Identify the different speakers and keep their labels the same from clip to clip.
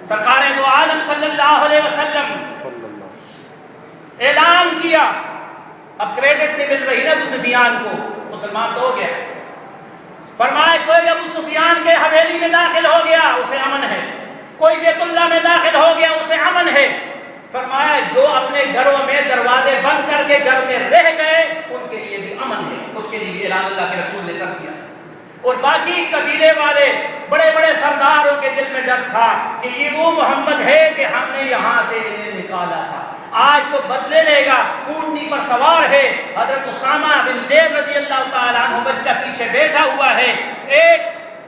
Speaker 1: سرکار دو عالم صلی اللہ علیہ وسلم اعلان کیا، اب کریڈٹ نہیں مل رہی نا ابو سفیان کو، مسلمان تو ہو گیا، فرمایا کوئی ابو سفیان کے حویلی میں داخل ہو گیا اسے امن ہے، کوئی بیت اللہ میں داخل ہو گیا اسے امن ہے، فرمایا جو اپنے گھروں میں دروازے بند کر کے گھر میں رہ گئے ان کے لیے بھی امن ہے، اس کے لیے بھی اعلان اللہ کے رسول نے کر دیا۔ اور باقی قبیلے والے بڑے بڑے سرداروں کے دل میں ڈر تھا کہ یہ وہ محمد ہے کہ ہم نے یہاں سے انہیں نکالا تھا، آج تو بدلے لے گا، اونٹنی پر سوار ہے، حضرت اسامہ بن زید رضی اللہ تعالیٰ عنہ بچہ پیچھے بیٹھا ہوا ہے، ایک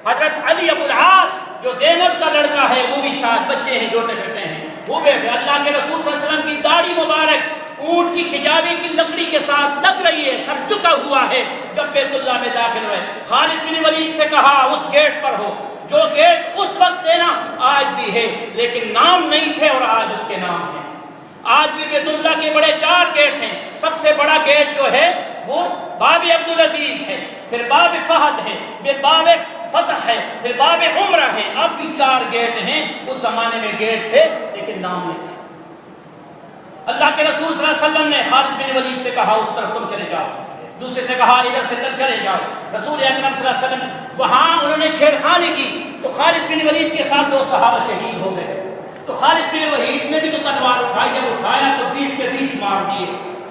Speaker 1: حضرت علی ابو العاص جو زینب کا لڑکا ہے وہ بھی ساتھ، بچے ہیں چھوٹے بیٹے ہیں وہ بیٹھے، اللہ کے رسول صلی اللہ علیہ وسلم کی داڑھی مبارک اونٹ کی کھجاوی کی لکڑی کے ساتھ لگ رہی ہے، سر جھکا ہوا ہے۔ جب بیت اللہ میں داخل ہوئے خالد بن ولید سے کہا اس گیٹ پر ہو، جو گیٹ اس وقت تھے نا آج بھی ہے، لیکن نام نہیں تھے اور آج اس کے نام ہیں۔ آج بھی بیت اللہ کے بڑے 4 گیٹ ہیں، سب سے بڑا گیٹ جو ہے وہ باب عبدالعزیز ہے، پھر باب فہد ہے، پھر باب فتح ہے، پھر باب عمرہ ہے، اب بھی 4 گیٹ ہیں، اس زمانے میں گیٹ تھے لیکن نام نہیں تھے۔ اللہ کے رسول صلی اللہ علیہ وسلم نے خالد بن ولید سے کہا اس طرف تم چلے جاؤ، دوسرے سے کہا ادھر سے چلے جاؤ، رسول اکرم صلی اللہ علیہ وسلم وہاں انہوں نے چھیڑخانی کی تو خالد بن ولید کے ساتھ 2 صحابہ شہید ہو گئے، تو خالد بن ولید نے بھی تو تلوار اٹھائی، جب اٹھایا تو 20 کے 20 مار دیے،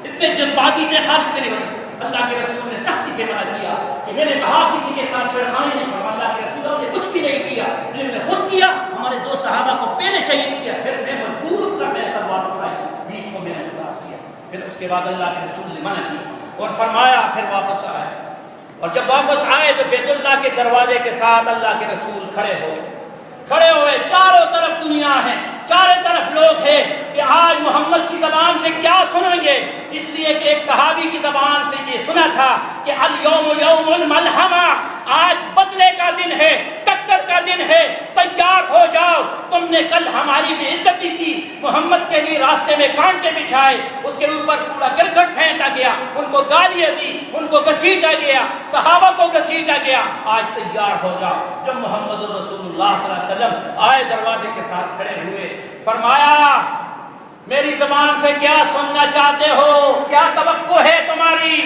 Speaker 1: اتنے جذباتی تھے خالد بن ولید۔ اللہ کے رسول نے سختی سے منع کیا کہ میں نے کہا کسی کے ساتھ چھیڑخانی نہیں کرو، اللہ کے رسول نے کچھ بھی نہیں کیا، لیکن نے خود کیا، ہمارے 2 صحابہ کو پہلے شہید کیا، پھر میں مجبور کر میں تلوار اٹھائی، 20 کو میں نے اتار کیا۔ پھر اس کے بعد اللہ کے رسول نے منع کیا اور فرمایا پھر واپس آئے، اور جب واپس آئے تو بیت اللہ کے دروازے کے ساتھ اللہ کے رسول کھڑے ہوئے، چاروں طرف دنیا ہے، چاروں طرف لوگ ہیں کہ آج محمد کی زبان سے کیا سنیں گے، اس لیے کہ ایک صحابی کی زبان سے یہ سنا تھا کہ الیوم یوم الملحمہ، آج بدلے کا دن ہے، ٹکر کا دن ہے، تیار ہو جاؤ، تم نے کل ہماری بے عزتی کی، محمد کے لیے راستے میں کانٹے بچھائے، اس کے اوپر پورا کرکٹ پھینکا گیا، ان کو گالیاں دی، ان کو گھسیٹا گیا، صحابہ کو گھسیٹا گیا، آج تیار ہو جاؤ۔ جب محمد رسول اللہ صلی اللہ علیہ وسلم آئے دروازے کے ساتھ کھڑے ہوئے، فرمایا میری زبان سے کیا سننا چاہتے ہو، کیا توقع ہے تمہاری؟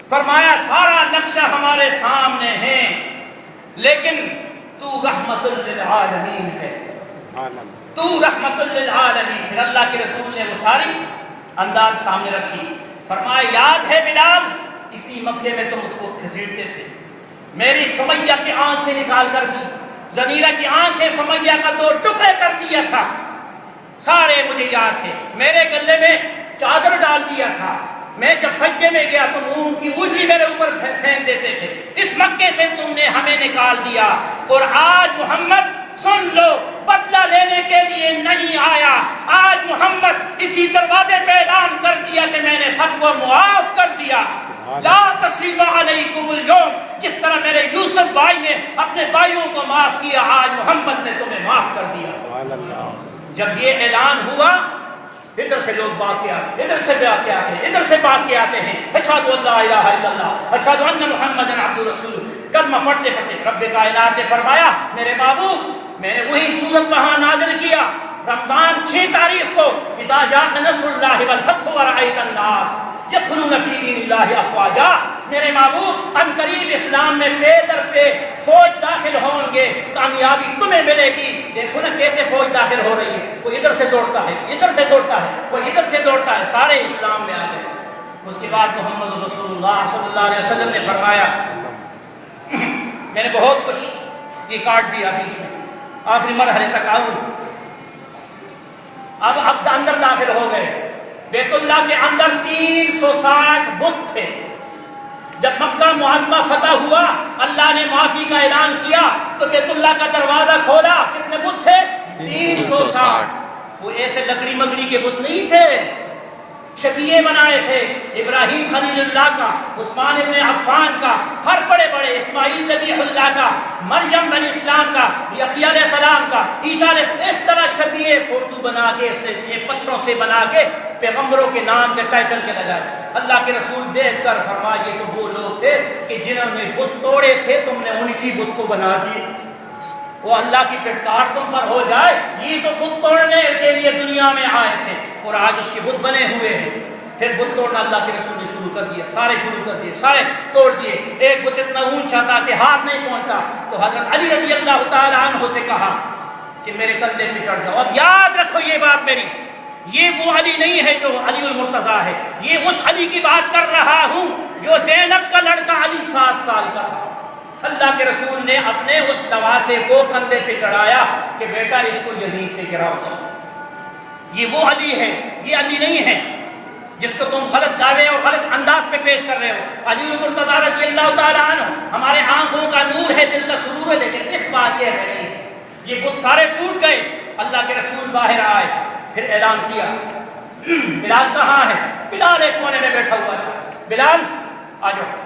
Speaker 1: فرمایا سارا نقشہ ہمارے سامنے ہے، لیکن تو رحمت للعالمین ہے، تو رحمت للعالمین۔ پھر اللہ کے رسول نے وہ ساری انداز سامنے رکھی، فرمایا یاد ہے بلال اسی مکے میں تم اس کو گھسیٹتے تھے، میری سمیہ کی آنکھیں نکال کر دی، زنیرہ کی آنکھیں سمیہ کا 2 ٹکڑے کر دیا تھا، سارے مجھے یاد ہے، میرے گلے میں چادر ڈال دیا تھا، میں جب سجدے میں گیا تم اون کی اونچی میرے اوپر پھینک دیتے تھے، اس مکے سے تم نے ہمیں نکال دیا، اور آج محمد سن لو بدلہ لینے کے لیے نہیں آیا، آج محمد اسی دروازے پہ اعلان کر دیا کہ میں نے سب کو معاف کر دیا، لا تصریب علیکم اليوم، جس طرح میرے یوسف بھائی نے اپنے بھائیوں کو معاف کیا، آج محمد نے تمہیں معاف کر دیا۔ جب یہ اعلان ہوا ادھر سے لوگ بھاگ کے آتے، ادھر سے بھاگ کے آتے ہیں، ادھر سے بھاگ کے آتے ہیں، اشہد ان لا الہ الا اللہ اشہد ان محمد عبدہ رسول، کلمہ پڑھتے پڑھتے رب کائنات نے فرمایا میرے محبوب میں نے وہی سورت وہاں نازل کیا رمضان 6 تاریخ کو، اذا جاء نصر اللہ والفتح ورأیت الناس یدخلون فی دین اللہ افواجا، میرے محبوب ان قریب اسلام میں پے در پہ فوج داخل ہوں گے، کامیابی تمہیں ملے گی۔ دیکھو نا کیسے فوج داخل ہو رہی ہے، کوئی ادھر سے دوڑتا ہے، ادھر سے دوڑتا ہے، کوئی ادھر سے دوڑتا ہے، سارے اسلام میں آ گئے۔ اس کے بعد محمد رسول اللہ صلی اللہ علیہ وسلم نے فرمایا میں نے بہت کچھ یہ کاٹ دیا بیچ میں، آخری مرحلے تک آؤں، اب اندر داخل ہو گئے۔ بیت اللہ کے اندر 360 بت تھے۔ جب مکہ معظمہ فتح ہوا اللہ نے معافی کا اعلان کیا تو بیت اللہ کا دروازہ کھولا، کتنے بت تھے؟ 360۔ وہ ایسے لکڑی مکڑی کے بت نہیں تھے، شبیہ بنائے تھے، ابراہیم خلیل اللہ کا، عثمان ابن عفان کا، ہر بڑے بڑے، اسماعیل ذبیح اللہ کا، مریم بن اسلام کا، یحییٰ علیہ السلام کا، عیسیٰ علیہ، اس طرح شبیہ فوٹو بنا کے اس نے یہ پتھروں سے بنا کے پیغمبروں کے نام کے ٹائٹل کے لگائے۔ اللہ کے رسول دیکھ کر فرمایا یہ تو وہ لوگ تھے کہ جنہوں نے بت توڑے تھے، تم نے ان کی بت کو بنا دی۔ وہ اللہ کی پھٹکار تم پر ہو جائے، یہ تو بت توڑنے کے لیے دنیا میں آئے تھے اور آج اس کے بت بنے ہوئے ہیں۔ پھر بت توڑنا اللہ کے رسول نے شروع کر دیا، سارے شروع کر دیے، سارے توڑ دیے۔ ایک بت اتنا اونچا تھا کہ ہاتھ نہیں پہنچتا، تو حضرت علی رضی اللہ تعالی عنہ سے کہا کہ میرے کندھے پہ چڑھ جاؤ۔ اب یاد رکھو یہ بات میری، یہ وہ علی نہیں ہے جو علی المرتضیٰ ہے، یہ اس علی کی بات کر رہا ہوں جو زینب کا لڑکا علی 7 سال کا تھا۔ اللہ کے رسول نے اپنے اس نواسے کو کندھے پہ چڑھایا کہ بیٹا اس کو یہیں سے گراؤ دو۔ یہ وہ علی ہے، یہ علی نہیں ہے جس کو تم غلط دعوے اور غلط انداز پہ پیش کر رہے ہو۔ علی المرتضیٰ رضی اللہ تعالیٰ عنہ ہمارے آنکھوں کا نور ہے، دل کا سرور ہے، لیکن اس بات یہ نہیں ہے۔ یہ بت سارے ٹوٹ گئے، اللہ کے رسول باہر آئے، پھر اعلان کیا بلال کہاں ہے؟ بلال ایک کونے میں بیٹھا ہوا تھا، بلال آ جاؤ۔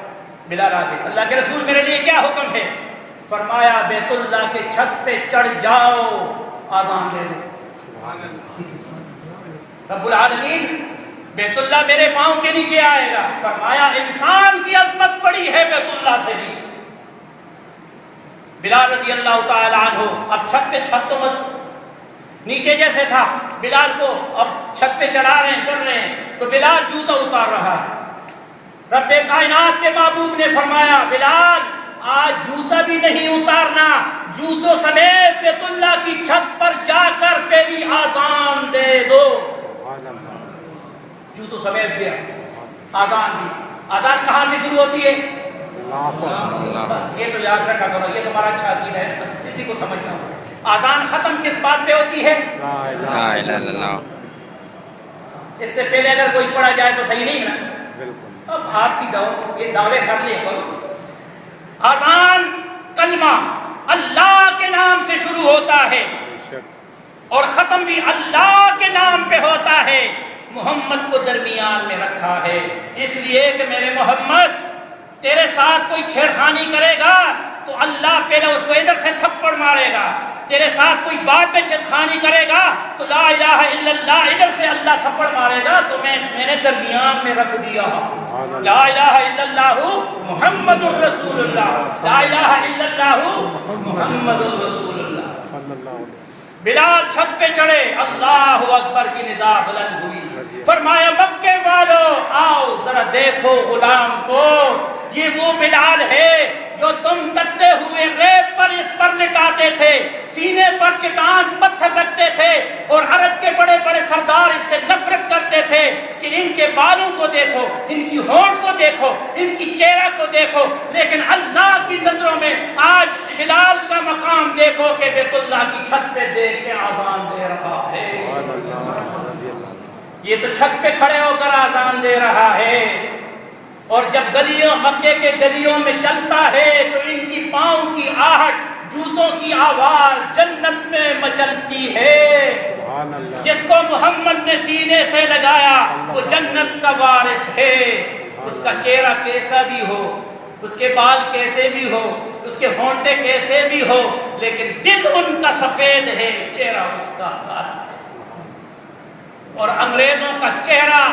Speaker 1: بلال آ گئے۔ اللہ کے رسول میرے لیے کیا حکم ہے؟ فرمایا بیت اللہ کے چھت پہ چڑھ جاؤ، آذان دے دو۔ رب العالمین بیت اللہ میرے پاؤں کے نیچے آئے گا۔ فرمایا انسان کی عظمت بڑی ہے بیت اللہ سے بھی۔ بلال رضی اللہ تعالی عنہ اب چھت پہ، چھت تو مت نیچے جیسے تھا، بلال کو اب چھت پہ چڑھا رہے ہیں، چڑھ رہے ہیں، تو بلال جوتا اتار رہا ہے۔ رب کائنات کے محبوب نے فرمایا بلال آج جوتا بھی نہیں اتارنا، جوتوں سمیت بیت اللہ کی چھت پر جا کر پہلی آذان دے دو۔ جوتوں سمیت دیا، آذان دی۔ آذان کہاں سے شروع ہوتی ہے؟ بس یہ تو یاد رکھا کرو، یہ تمہارا اچھا عقیدہ ہے، بس اسی کو سمجھتا ہوں۔ آذان ختم کس بات پہ ہوتی ہے؟ لا الہ الا اللہ۔ اس سے پہلے اگر کوئی پڑھا جائے تو صحیح نہیں ہے نا؟ اب آپ کی یہ دعوے کر لیں کرو۔ آذان کلمہ اللہ کے نام سے شروع ہوتا ہے اور ختم بھی اللہ کے نام پہ ہوتا ہے۔ محمد کو درمیان میں رکھا ہے اس لیے کہ میرے محمد تیرے ساتھ کوئی چھیڑخانی کرے گا تو اللہ پہلے اس کو ادھر سے تھپڑ مارے گا، تیرے ساتھ کوئی بات میں چھیڑخانی کرے گا تو لا الہ الا اللہ ادھر سے اللہ تھپڑ مارے گا، تو میں نے درمیان میں رکھ دیا۔ لا الہ الا اللہ محمد الرسول اللہ، لا الہ الا اللہ محمد الرسول اللہ۔ بلال چھت پہ چڑھے، اللہ اکبر کی ندا بلند ہوئی۔ فرمایا مکے والوں آؤ ذرا دیکھو غلام کو، یہ وہ بلال ہے جو تم تکتے ہوئے ریت پر اس پر لٹاتے تھے، سینے پر چٹان پتھر رکھتے تھے، اور عرب کے بڑے بڑے سردار اس سے نفرت کرتے تھے کہ ان کے بالوں کو دیکھو، ان کی ہونٹ کو دیکھو، ان کی چہرہ کو دیکھو، لیکن اللہ کی نظروں میں آج بلال کا مقام دیکھو کہ بیت اللہ کی چھت پہ دیکھ کے آذان دے رہا ہے۔ یہ تو چھت پہ کھڑے ہو کر آذان دے رہا ہے، اور جب گلیوں مکے کے گلیوں میں چلتا ہے تو ان کی پاؤں کی آہٹ، جوتوں کی آواز جنت میں مچلتی ہے۔ جس کو محمد نے سینے سے لگایا وہ جنت کا وارث ہے، اس کا چہرہ کیسا بھی ہو، اس کے بال کیسے بھی ہو، اس کے ہونٹے کیسے بھی ہو، لیکن دل ان کا سفید ہے، چہرہ اس کا کالا ہے۔ اور انگریزوں کا چہرہ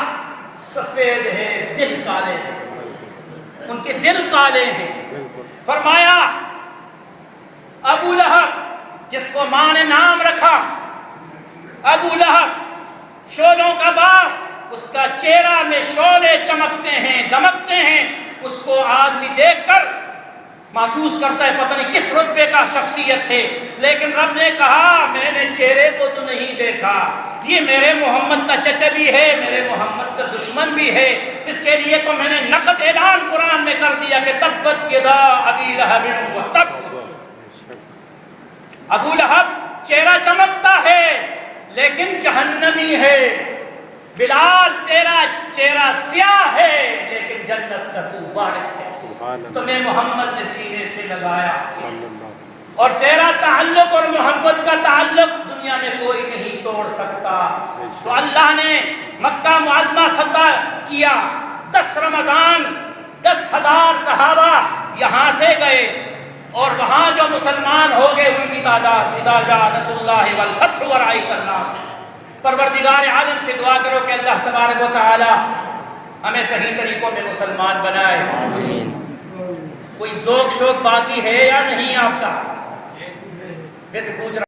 Speaker 1: سفید ہے، دل کالے ہیں، ان کے دل کالے ہیں۔ فرمایا ابو لہب جس کو ماں نے نام رکھا ابو لہب، شولوں کا باپ، اس کا چہرہ میں شولے چمکتے ہیں، دمکتے ہیں، اس کو آدمی دیکھ کر محسوس کرتا ہے پتہ نہیں کس رتبے کا شخصیت ہے، لیکن رب نے کہا میں نے چہرے کو تو نہیں دیکھا، یہ میرے محمد کا چچا بھی ہے، میرے محمد کا دشمن بھی ہے، اس کے لیے تو میں نے نقد اعلان قرآن میں کر دیا کہ تبت یدا ابی لہب و تب۔ ابو لہب چہرہ چمکتا ہے لیکن جہنمی ہے، بلال تیرا چہرہ سیاہ ہے لیکن جنت کا تو وارث ہے، تمہیں محمد نے سینے سے لگایا، اور تیرا تعلق اور محبت کا تعلق دنیا میں کوئی نہیں توڑ سکتا۔ تو اللہ نے مکہ معظمہ فتح کیا، 10 رمضان 10,000 صحابہ یہاں سے گئے، اور وہاں جو مسلمان ہو گئے ان کی تعداد اذا جاء نصر اللہ والفتح ورأیت الناس۔ پروردگار عالم سے دعا کرو کہ اللہ تبارک و تعالی ہمیں صحیح طریقوں میں مسلمان بنائے۔ کوئی ذوق شوق باقی ہے یا نہیں آپ کا؟ ویسے پوچھ رہا